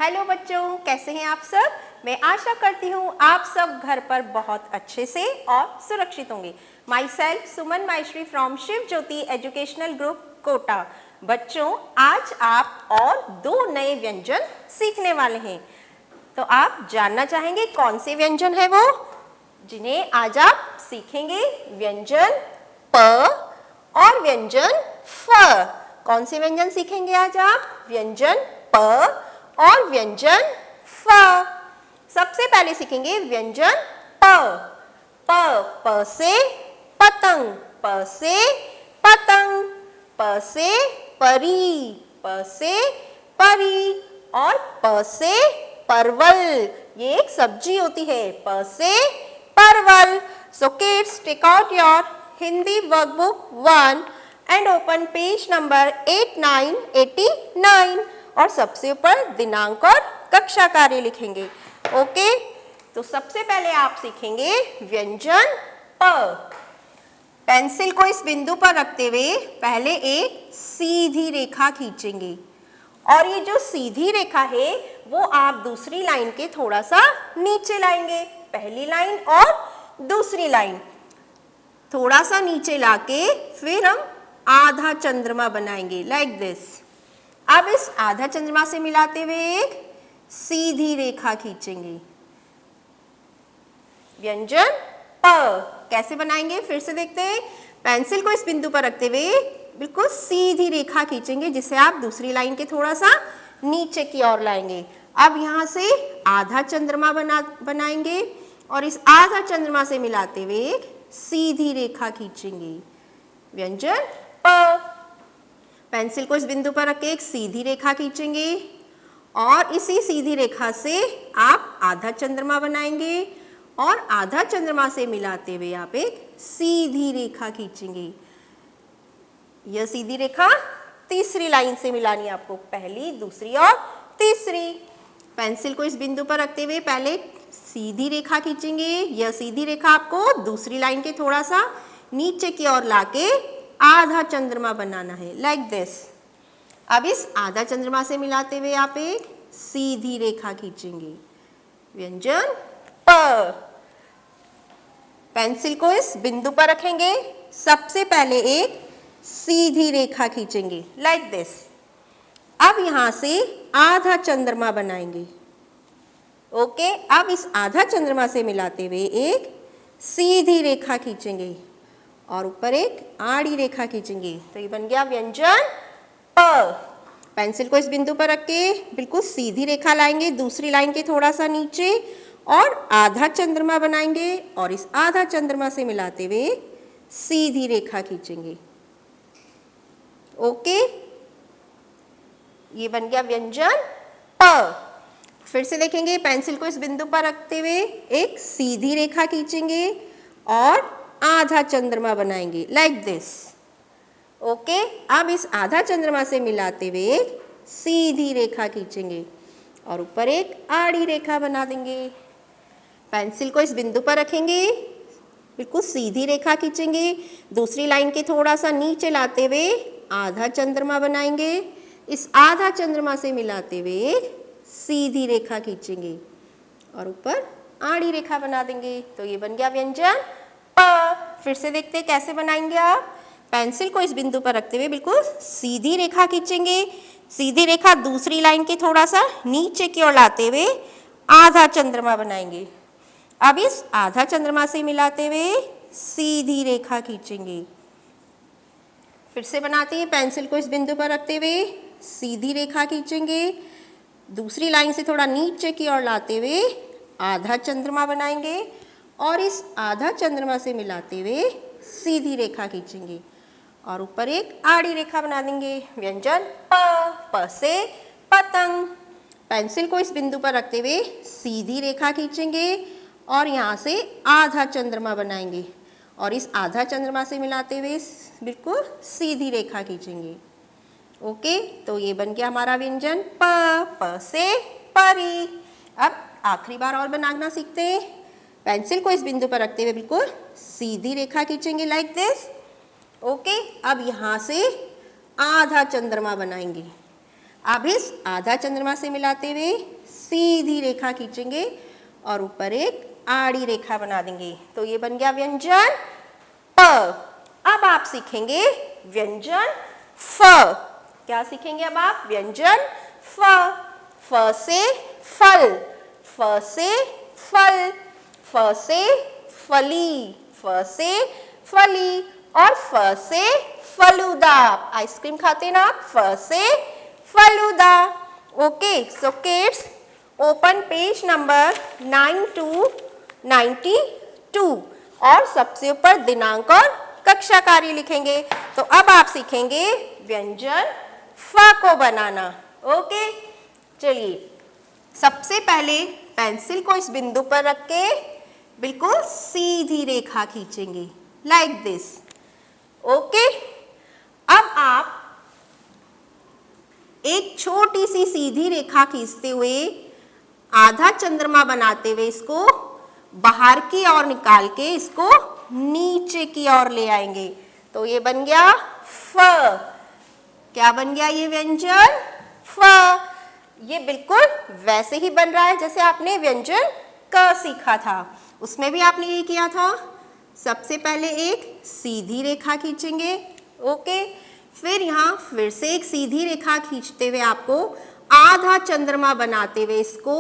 Hello बच्चों, कैसे हैं आप सब। मैं आशा करती हूँ आप सब घर पर बहुत अच्छे से और सुरक्षित होंगे। Myself Suman Maheshwari from Shiv Jyoti educational group Kota. बच्चों, आज आप और दो नए व्यंजन सीखने वाले हैं। तो आप जानना चाहेंगे कौन से व्यंजन है वो जिन्हें आज आप सीखेंगे। व्यंजन प और व्यंजन फ। कौन से व्यंजन सीखेंगे आज आप? व्यंजन प और व्यंजन फ। सबसे पहले सीखेंगे व्यंजन प। प से पतंग, प से पतंग, प से परी, प से परी और प से परवल। ये एक सब्जी होती है, प से परवल। So kids, take out your Hindi workbook 1 and open page number 8989 और सबसे ऊपर दिनांक और कक्षा कार्य लिखेंगे। ओके, तो सबसे पहले आप सीखेंगे व्यंजन प। पेंसिल को इस बिंदु पर रखते हुए पहले एक सीधी रेखा खींचेंगे और ये जो सीधी रेखा है वो आप दूसरी लाइन के थोड़ा सा नीचे लाएंगे। पहली लाइन और दूसरी लाइन थोड़ा सा नीचे लाके फिर हम आधा चंद्रमा बनाएंगे लाइक दिस। अब इस आधा चंद्रमा से मिलाते हुए एक सीधी रेखा खींचेंगे। व्यंजन प कैसे बनाएंगे फिर से देखते हैं। पेंसिल को इस बिंदु पर रखते हुए बिल्कुल सीधी रेखा खींचेंगे जिसे आप दूसरी लाइन के थोड़ा सा नीचे की ओर लाएंगे। अब यहाँ से आधा चंद्रमा बनाएंगे और इस आधा चंद्रमा से मिलाते हुए एक सीधी रेखा खींचेंगे। व्यंजन प। पेंसिल को इस बिंदु पर रख के एक सीधी रेखा खींचेंगे और इसी सीधी रेखा से आप आधा चंद्रमा बनाएंगे और आधा चंद्रमा से मिलाते हुए आप एक सीधी रेखा खींचेंगे। यह सीधी रेखा तीसरी लाइन से मिलानी है आपको, पहली, दूसरी और तीसरी। पेंसिल को इस बिंदु पर रखते हुए पहले सीधी रेखा खींचेंगे। यह सीधी रेखा आपको दूसरी लाइन के थोड़ा सा नीचे की ओर लाके आधा चंद्रमा बनाना है लाइक दिस। अब इस आधा चंद्रमा से मिलाते हुए आप एक सीधी रेखा खींचेंगे। व्यंजन प। पेंसिल को इस बिंदु पर रखेंगे, सबसे पहले एक सीधी रेखा खींचेंगे लाइक दिस। अब यहां से आधा चंद्रमा बनाएंगे। ओके, अब इस आधा चंद्रमा से मिलाते हुए एक सीधी रेखा खींचेंगे और ऊपर एक आड़ी रेखा खींचेंगे। तो ये बन गया व्यंजन प। पेंसिल को इस बिंदु पर रख के बिल्कुल सीधी रेखा लाएंगे दूसरी लाइन के थोड़ा सा नीचे और आधा चंद्रमा बनाएंगे और इस आधा चंद्रमा से मिलाते हुए सीधी रेखा खींचेंगे। ओके, ये बन गया व्यंजन प। फिर से देखेंगे, पेंसिल को इस बिंदु पर रखते हुए एक सीधी रेखा खींचेंगे और आधा चंद्रमा बनाएंगे लाइक दिस। ओके, अब इस आधा चंद्रमा से मिलाते हुए एक सीधी रेखा खींचेंगे और ऊपर एक आड़ी रेखा बना देंगे। पेंसिल को इस बिंदु पर रखेंगे, बिल्कुल सीधी रेखा खींचेंगे, दूसरी लाइन के थोड़ा सा नीचे लाते हुए आधा चंद्रमा बनाएंगे। इस आधा चंद्रमा से मिलाते हुए एक सीधी रेखा खींचेंगे और ऊपर आड़ी रेखा बना देंगे। तो ये बन गया व्यंजन प। फिर से देखते हैं कैसे बनाएंगे आप। पेंसिल को इस बिंदु पर रखते हुए बिल्कुल सीधी रेखा खींचेंगे, सीधी रेखा दूसरी लाइन के थोड़ा सा नीचे की ओर लाते हुए आधा चंद्रमा बनाएंगे। अब इस आधा चंद्रमा से मिलाते हुए सीधी रेखा खींचेंगे। फिर से बनाते हैं, पेंसिल को इस बिंदु पर रखते हुए सीधी रेखा खींचेंगे, दूसरी लाइन से थोड़ा नीचे की ओर लाते हुए आधा चंद्रमा बनाएंगे और इस आधा चंद्रमा से मिलाते हुए सीधी रेखा खींचेंगे और ऊपर एक आड़ी रेखा बना देंगे। व्यंजन प से पतंग। पेंसिल को इस बिंदु पर रखते हुए सीधी रेखा खींचेंगे और यहाँ से आधा चंद्रमा बनाएंगे और इस आधा चंद्रमा से मिलाते हुए बिल्कुल सीधी रेखा खींचेंगे। ओके, तो ये बन गया हमारा व्यंजन प से परी। अब आखिरी बार और बनाना सीखते हैं। पेंसिल को इस बिंदु पर रखते हुए बिल्कुल सीधी रेखा खींचेंगे लाइक दिस। ओके, अब यहाँ से आधा चंद्रमा बनाएंगे। अब इस आधा चंद्रमा से मिलाते हुए सीधी रेखा खींचेंगे और ऊपर एक आड़ी रेखा बना देंगे। तो ये बन गया व्यंजन प। अब आप सीखेंगे व्यंजन फ। क्या सीखेंगे अब आप? व्यंजन फ। फ से फल, फ से फल, फ से फली, फ से फली और फ से फलूदा। आइसक्रीम खाते ना आप? फ से falooda. Okay, so kids open page number 9 to 92 और सबसे ऊपर दिनांक और कक्षा कार्य लिखेंगे। तो अब आप सीखेंगे व्यंजन फ को बनाना। ओके, चलिए सबसे पहले पेंसिल को इस बिंदु पर रख के बिल्कुल सीधी रेखा खींचेंगे लाइक दिस। ओके, अब आप एक छोटी सी सीधी रेखा खींचते हुए आधा चंद्रमा बनाते हुए इसको बाहर की ओर निकाल के इसको नीचे की ओर ले आएंगे। तो ये बन गया फ। क्या बन गया ये व्यंजन? फ। ये बिल्कुल वैसे ही बन रहा है जैसे आपने व्यंजन क सीखा था। उसमें भी आपने ये किया था। सबसे पहले एक सीधी रेखा खींचेंगे। ओके, फिर यहाँ फिर से एक सीधी रेखा खींचते हुए आपको आधा चंद्रमा बनाते हुए इसको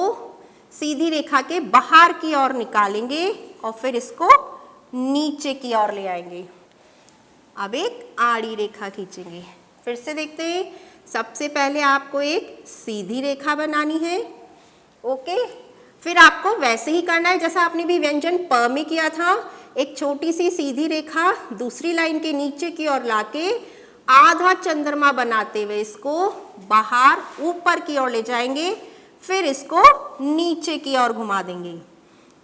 सीधी रेखा के बाहर की ओर निकालेंगे और फिर इसको नीचे की ओर ले आएंगे। अब एक आड़ी रेखा खींचेंगे। फिर से देखते हैं। सबसे पहले आपको एक सीधी रेखा बनानी है। ओके, फिर आपको वैसे ही करना है जैसा आपने भी व्यंजन प में किया था। एक छोटी सी सीधी रेखा दूसरी लाइन के नीचे की ओर लाके आधा चंद्रमा बनाते हुए इसको बाहर ऊपर की ओर ले जाएंगे, फिर इसको नीचे की ओर घुमा देंगे।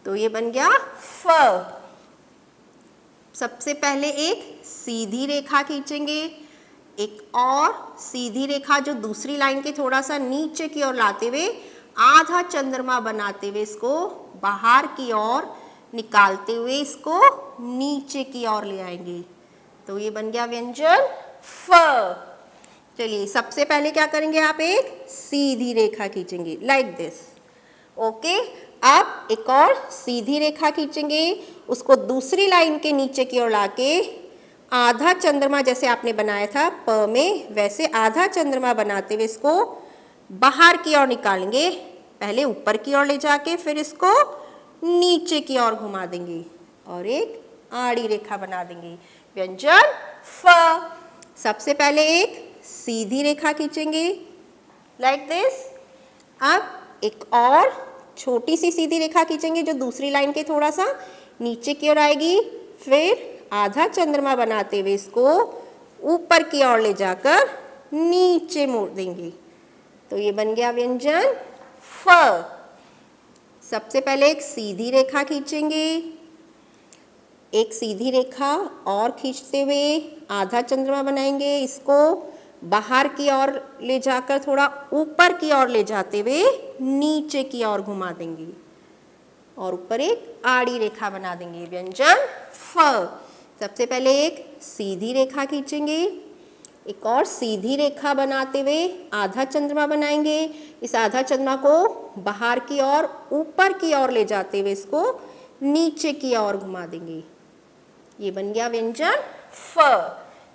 तो ये बन गया फ। सबसे पहले एक सीधी रेखा खींचेंगे, एक और सीधी रेखा जो दूसरी लाइन के थोड़ा सा नीचे की ओर लाते हुए आधा चंद्रमा बनाते हुए इसको बाहर की ओर निकालते हुए इसको नीचे की ओर ले आएंगे। तो ये बन गया व्यंजन फ। चलिए सबसे पहले क्या करेंगे, आप एक सीधी रेखा खींचेंगे लाइक दिस। ओके, आप एक और सीधी रेखा खींचेंगे, उसको दूसरी लाइन के नीचे की ओर लाके आधा चंद्रमा जैसे आपने बनाया था प में वैसे आधा चंद्रमा बनाते हुए इसको बाहर की ओर निकालेंगे। पहले ऊपर की ओर ले जाके फिर इसको नीचे की ओर घुमा देंगे और एक आड़ी रेखा बना देंगे। व्यंजन फ। सबसे पहले एक सीधी रेखा खींचेंगे लाइक दिस। अब एक और छोटी सी सीधी रेखा खींचेंगे जो दूसरी लाइन के थोड़ा सा नीचे की ओर आएगी, फिर आधा चंद्रमा बनाते हुए इसको ऊपर की ओर ले जाकर नीचे मोड़ देंगे। तो ये बन गया व्यंजन फ। सबसे पहले एक सीधी रेखा खींचेंगे, एक सीधी रेखा और खींचते हुए आधा चंद्रमा बनाएंगे, इसको बाहर की ओर ले जाकर थोड़ा ऊपर की ओर ले जाते हुए नीचे की ओर घुमा देंगे और ऊपर एक आड़ी रेखा बना देंगे। व्यंजन फ। सबसे पहले एक सीधी रेखा खींचेंगे, एक और सीधी रेखा बनाते हुए आधा चंद्रमा बनाएंगे, इस आधा चंद्रमा को बाहर की ओर ऊपर की ओर ले जाते हुए इसको नीचे की ओर घुमा देंगे। ये बन गया व्यंजन फ।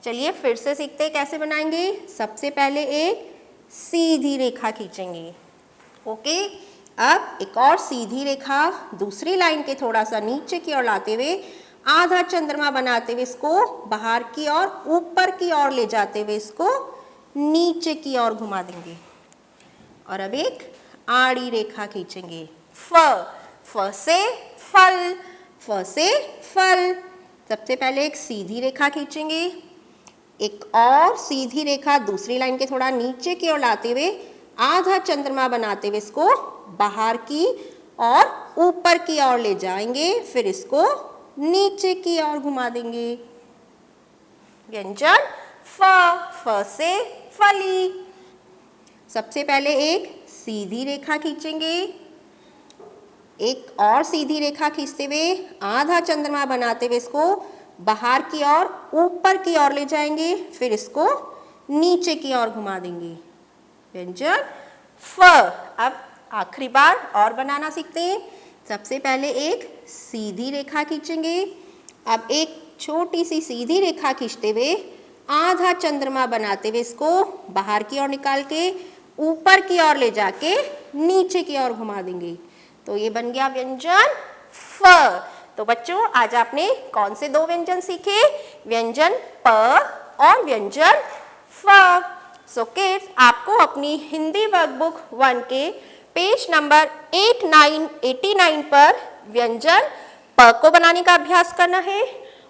चलिए फिर से सीखते हैं कैसे बनाएंगे। सबसे पहले एक सीधी रेखा खींचेंगे। ओके, अब एक और सीधी रेखा दूसरी लाइन के थोड़ा सा नीचे की ओर लाते हुए आधा चंद्रमा बनाते हुए इसको बाहर की ओर ऊपर की ओर ले जाते हुए इसको नीचे की ओर घुमा देंगे और अब एक आड़ी रेखा खींचेंगे। फ। फ से फल, फ से फल। सबसे पहले एक सीधी रेखा खींचेंगे, एक और सीधी रेखा दूसरी लाइन के थोड़ा नीचे की ओर लाते हुए आधा चंद्रमा बनाते हुए इसको बाहर की और ऊपर की ओर ले जाएंगे, फिर इसको नीचे की ओर घुमा देंगे। व्यंजन फ। फ से फली। सबसे पहले एक सीधी रेखा खींचेंगे, एक और सीधी रेखा खींचते हुए आधा चंद्रमा बनाते हुए इसको बाहर की ओर ऊपर की ओर ले जाएंगे, फिर इसको नीचे की ओर घुमा देंगे। व्यंजन फ। अब आखिरी बार और बनाना सीखते हैं। सबसे पहले एक सीधी रेखा खींचेंगे। अब एक छोटी सी सीधी रेखा खींचते हुए आधा चंद्रमा बनाते हुए इसको बाहर की ओर निकाल के ऊपर की ओर ले जाके नीचे की ओर घुमा देंगे। तो ये बन गया व्यंजन फ। तो बच्चों आज आपने कौन से दो व्यंजन सीखे? व्यंजन प और व्यंजन फ। सो किड्स, आपको अपनी हिंदी वर्कबुक 1 के पेज नंबर 89 पर व्यंजन प को बनाने का अभ्यास करना है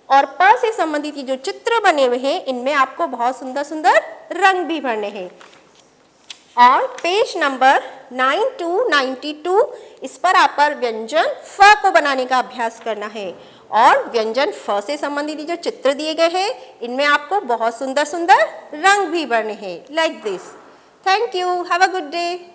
और प से संबंधित जो चित्र बने हुए हैं इनमें आपको बहुत सुंदर सुंदर रंग भी भरने हैं। और पेज नंबर 9 to 92 इस पर आप व्यंजन फ को बनाने का अभ्यास करना है और व्यंजन फ से संबंधित जो चित्र दिए गए हैं इनमें आपको बहुत सुंदर सुंदर रंग भी भरने हैं like this. Thank you, have a good day.